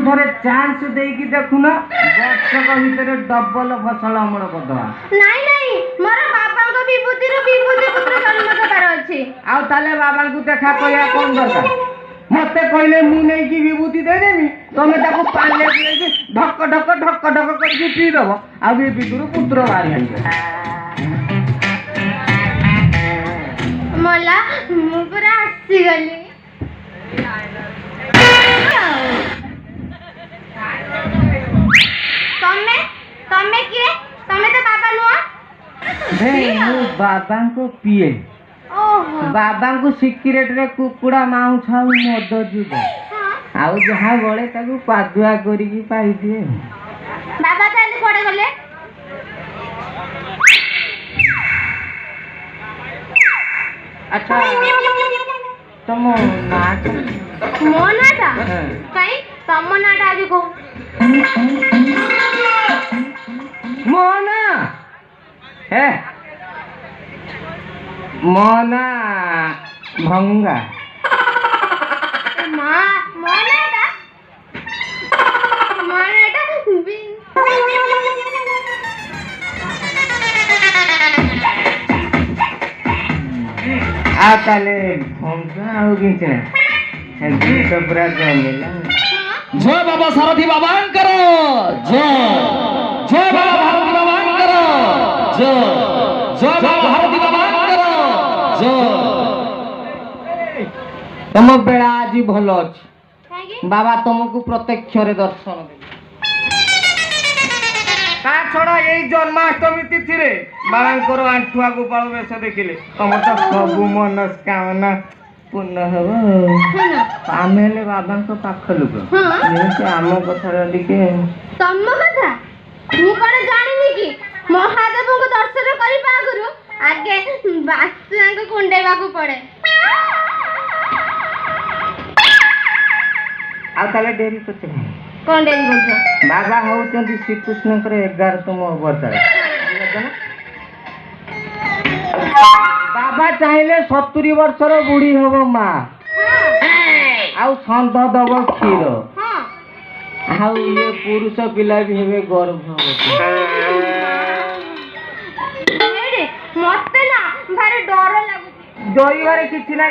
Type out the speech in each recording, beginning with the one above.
थोड़े चांस देकी देखुना वर्षक भितर डबल फसल अमल करदवा नहीं नहीं मोर बाबा को विभूति रो विभूति पुत्र जन्म दबार अछि आ ताले बाबा को देखा करिया कोन दरकार मते कहले मु नहीं की विभूति दे देमी तमे ताको पाले के ढक ढक ढक ढक करके पी दबो आ बे भितर पुत्र बाहर आइबे मला मु पूरा हसी गली तमे तमे के तमे तो बाबा नुआ मु बाबा को पिए ओहो बाबा को सिक्रेट रे कुकुड़ा माऊ छाऊ मद जुब आउ जहा बळे ताकू पादुआ करिकी पाई दिए बाबा ताले कोडे गले अच्छा तुम नाच मो नाटा कई तम नाटा आगे को मोना है मोना भंगा मां मो नाटा आ ताले भंगा आउ किछ ना तो पूरा जमेला जय बाबा सारथी बाबा करो जय बाबा भारती बाबा करो जय बाबा भारती बाबा करो तुम बेला आज भल अच्छी बाबा तुमको प्रत्यक्ष रे दर्शन दे ता छड़ा यही जन्माष्टमी तिथि रे बाबांकर आंठुआ गोपाल वेश देखिले तुम तो सब मनस्कामना पूर्ण हबो आमेले बाबा को पाख लोक ये आम कथा टिके तम कथा मु कोन जानिनी कि महादेव को दर्शन करि पागुरु आगे बासुआ को कुंडेबा को पड़े आ ताले डेरी करछ कोन डेरी करछ बाबा होचंती श्री कृष्ण करे 11तम अवतार बाबा चाहिले 70 वर्षर बुढ़ी हबो मां आउ संत दब क्षीर आउ ये पुरुष पिला भी हेबे गर्भवती मते ना भारी डर लागुची डरिबारे किछि नै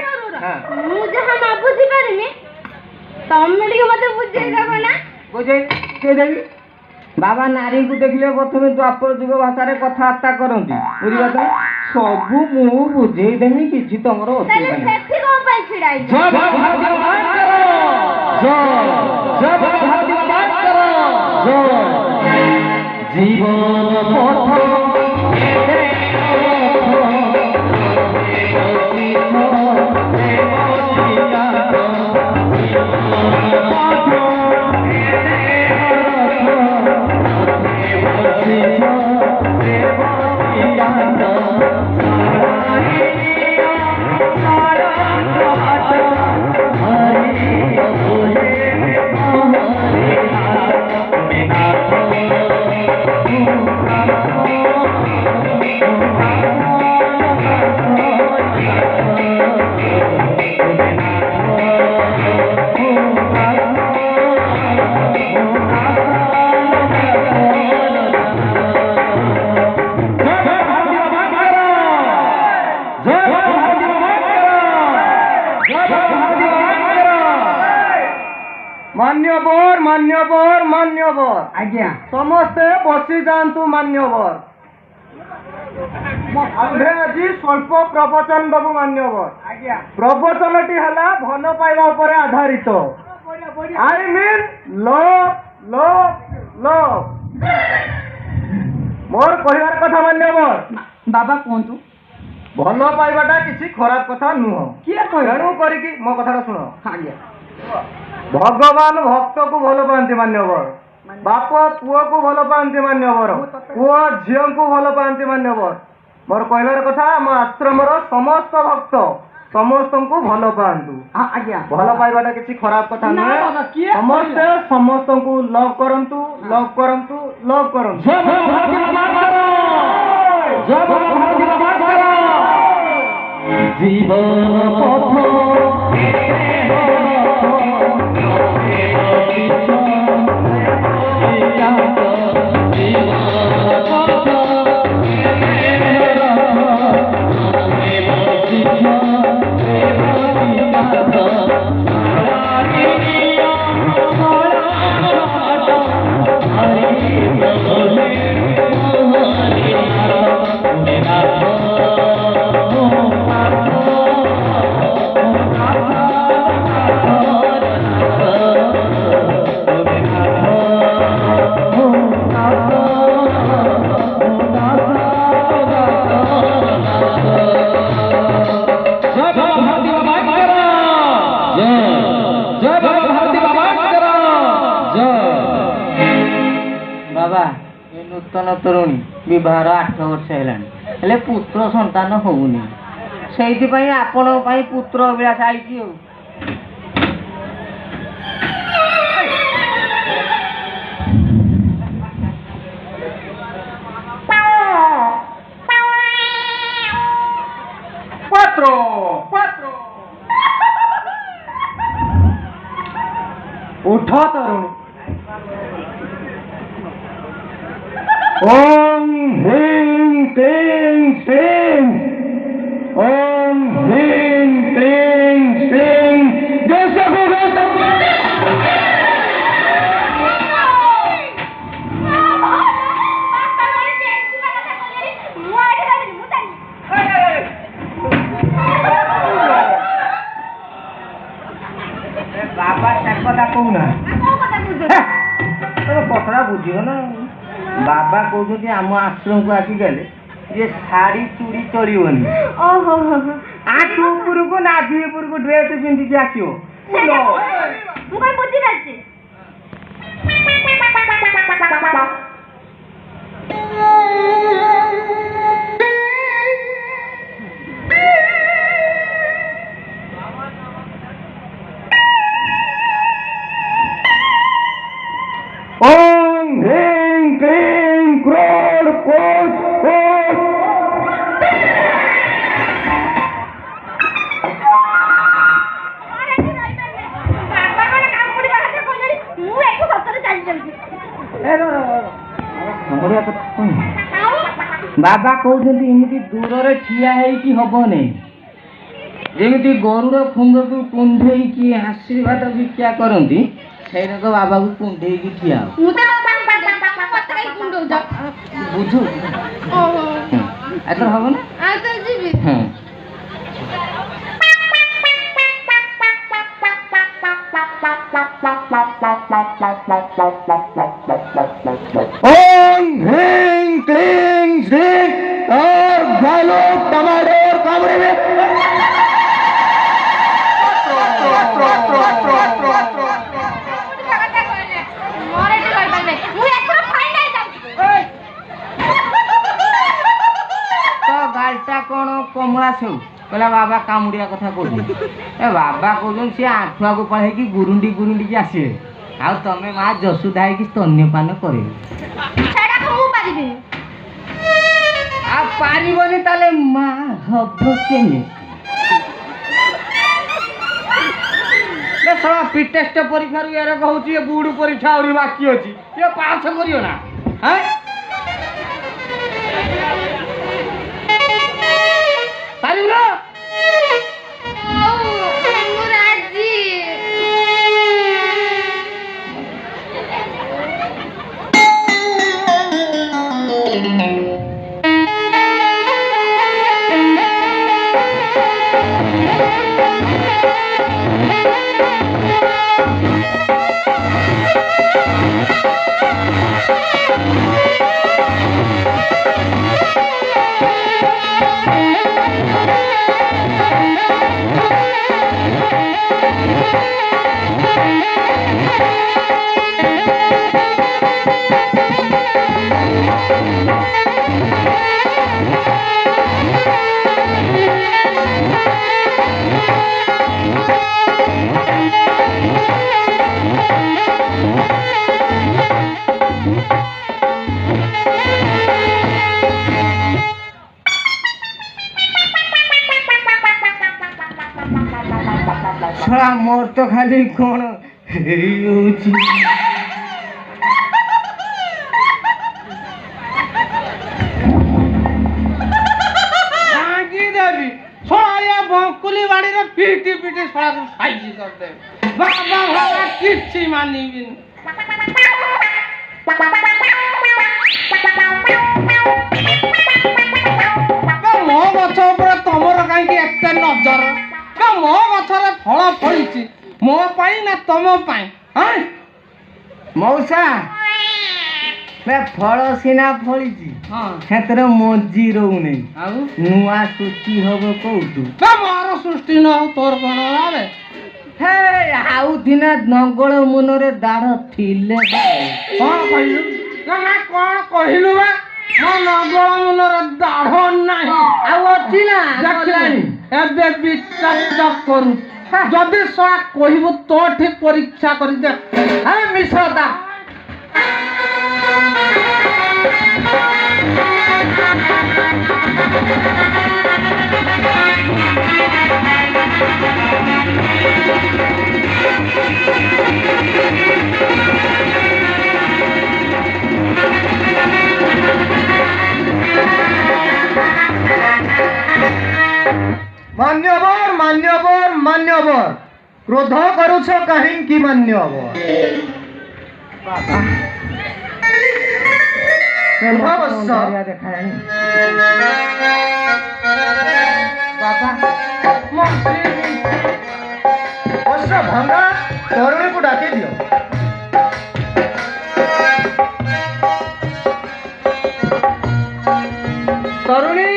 मु जहा ना बुझी पारिनी तमडी मते बुझे देबो ना बुझे के देबी बाबा नारी को देखले प्रथमे द्वापर युग भाषा रे कथाबार्ता करंती बुझिबा त सबु मु बुझे देमी किछि तमरो तले सेठी को पाई छिड़ाई जय बाबा भारती बाबा करो जय बाबा भारती बाबा करो जय जीवन पथ मान्यवर मान्यवर आज्ञा समस्ते बसी जातु मान्यवर आम्भे आज स्वल्प प्रवचन दबु मान्यवर आज्ञा प्रवचनटी हला भल पाइबा उपरे आधारित I mean love love love मोर कहिबार कथा मान्यवर बाबा कोंतु भल पाइबाटा किछि खराब कथा नुह किए कहू तेणु करिकी मो कथाटा सुनो आज्ञा भगवान भक्त को भल पाती मान्यवर बाप पुओ को भल पाती मान्यवर पुओ झील को भल पाती मान्यवर मोर कहलार कथा मो आश्रम समस्त भक्त समस्त को भल पातु भल पाइबाटा किसी खराब कथा नुहे समस्ते समस्त को लव करंतु लव करंतु लव करंतु जीवन पथ ବାବା ଏ ନୂତନ ତରୁଣୀ ବିବାହର 8 ବର୍ଷ ହେଲାଣି ହେଲେ ପୁତ୍ର ସନ୍ତାନ ହଉନି ସେଇଥିପାଇଁ ଆପଣଙ୍କ ପାଇଁ ପୁତ୍ର ଅଭିଳାଷ ଆଇଛି ଆଉ Cuatro, cuatro. उठो तरुण ओम ह्रीं क्लीं श्रीं ओम ह्रीं क्लीं श्रीं जैसे हो बाबा कथा कहूना कथा बुझ ना बाबा कहते आम आश्रम को आसिगले ये शाढ़ी चूड़ी चढ़नी आठू उपर को नाभि उपर को ड्रेस पिंधिकी आसो ओम ह्रीं क्लीं क्रोध कोट कोट बाबा कहते इमती दूर ठिया हेबनी जमी गरुड़ खुंग को कुंधे आशीर्वाद भिक्षा करती से बाबा को कुंधे ठिया बुझ एथर हम ना ओम ह्रीं क्लीं श्रीं और घालो टमाटो और कामड़े में गालटा कौन कमला से कहला बाबा कामुड़िया कथा कहते बाबा कहते सी आठुआ को पढ़े कि गुरुंडी गुरुंडी की आसवे आ तमें माँ जसुदा है स्तन्यपान कर पारबनी ताले माँ हम के पिटेस्ट परीक्षा यार कहूँ बुड़ परीक्षा और बाकी अच्छी ये पास करियो ना मोर तो खाली कौन बंकुली बाड़ी पीटी पीटी करते बाबा किसी मानी मो गछ तुमर कहीं एत नजर मो गचर फल फली मो ना तुम मौसा फल सीना फली मंजी रोने नुआ सृष्टि हम कौतु मोर सृष्टि न हो तोर कौन हे आउ दिन नंगल मुनरे दाढ़ थिले कौन कहलु ନା କଣ କହିଲୁ ବା ମୋ ନଗଳ ମୁନର ଦାଢ ନାହିଁ ଆଉ ଅଛି ନା ଦେଖିଲାଣି ଏବେ ବିଚାର କରୁ ଯଦି ଶଳା କହିବୁ ତୋଠି ପରୀକ୍ଷା କରିଦେ ହେ ମିଶ୍ରଦା मान्यवर मान्यवर मान्यवर क्रोध करुछ काहींकी मान्यवर ଦେଖାଯାନି ଅଶ୍ର ଭଙ୍ଗା ତରୁଣୀକୁ ଡାକି ଦିଅ। ତରୁଣୀ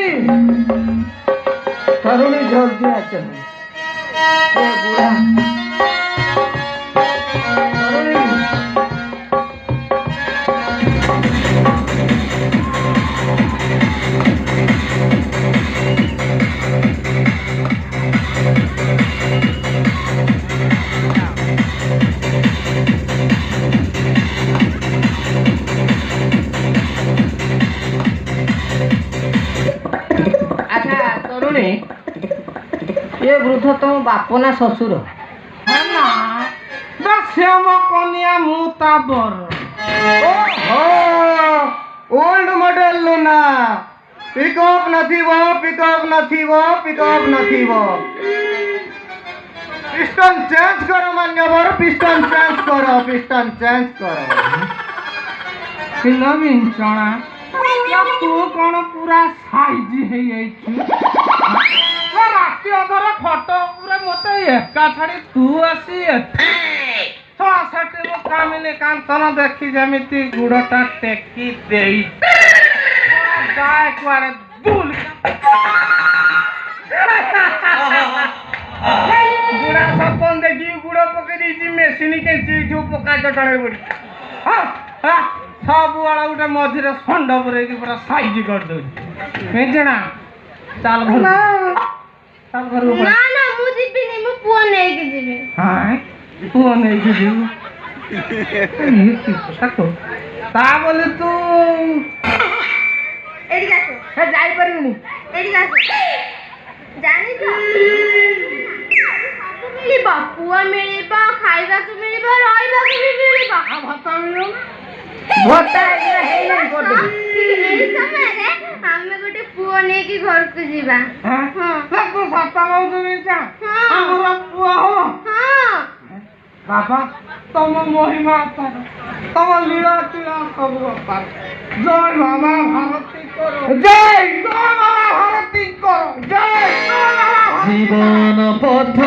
ତରୁଣୀ ଜଲ୍ଦି ଆସ ଏ ବୁଢ଼ା ତରୁଣୀ ଆଚ୍ଛା ତରୁଣୀ ଏ ବୃଦ୍ଧ ତମ ବାପ ନା ଶ୍ୱଶୁର? ନା ଶ୍ୟାମ କନିଆ ମୁଁ ତା ବର ଓଲ୍ଡ ମଡେଲ ଲୁନା ପିକଅପ୍ ନଥିବ ପିକଅପ୍ ନଥିବ ପିକଅପ୍ ନଥିବ ପିଷ୍ଟନ ଚେଞ୍ଜ କର ମାନ୍ୟବର ପିଷ୍ଟନ ଚେଞ୍ଜ କର ପିଷ୍ଟନ ଚେଞ୍ଜ କର। କିଲୋ ବିଞ୍ଚଣା ତୁ କଣ ପୁରା ସାଇଜ ହେଇଯାଇଛୁ ରାତି ଅଧର ଫଟୋ ଉପରେ ମତେ ଏକା ଛାଡି ତୁ ଆସି ଛଳା ସେଠି ମୁଁ କାମିନି କାନ୍ତନ ଦେଖି ଯେମିତି ଗୁଡଟା ଟେକି ଦେଇ ଗାଏ କୁଆଡେ ବୁଲ ଗୁଡା ସପନ ଦେଖି ଗୁଡ ପକେଇ ଦେଇଛି ମେସିନ କେଞ୍ଚି ପକା ଚଟାଳେ ପଡି ସବୁବେଳେ ଗୋଟେ ମଝିରେ ଷଣ୍ଢ ପୁରେଇକି ପୁରା ସାଇଜ କରିଦଉଛି ବେଞ୍ଚଣା ଚାଲ ଘର ଚାଲ ଘରକୁ ନା ନା ମୁଁ ଯିବିନି ମୁଁ ପୁଅ ନେଇକି ଯିବି। ହଁ ପୁଅ ନେଇକି ଯିବୁ ତା ବୋଲି ତୁ ଏଠିକି ଆସ ଯାଇପାରିବୁନି ଏଠିକି ଆସ ଜାଣିଛ ସବୁ ମିଳିବ ପୁଅ ମିଳିବ ଖାଇବାକୁ ମିଳିବ ରହିବାକୁ ବି ମିଳିବ ଆଉ ଭାତ ମିଳିବ ଭତ୍ତା ହେଇନାହିଁ କରିଦେବି ଏଇ ସମୟରେ ଆମେ ଗୋଟେ ପୁଅ ନେଇକି ଘରକୁ ଯିବା। ତୁ ସତ କହୁଛୁ ଆମର ପୁଅ ହବ ହଁ ବାବା ତମ ମହିମା ଅପାର ତମ ଲୀଳା ଟିଳା ସବୁ ଅପାର ଜୟ ବାବା ଭାରତୀ କର ଜୟ ବାବା ଭାରତୀ କର ଜୟ জীবন পথ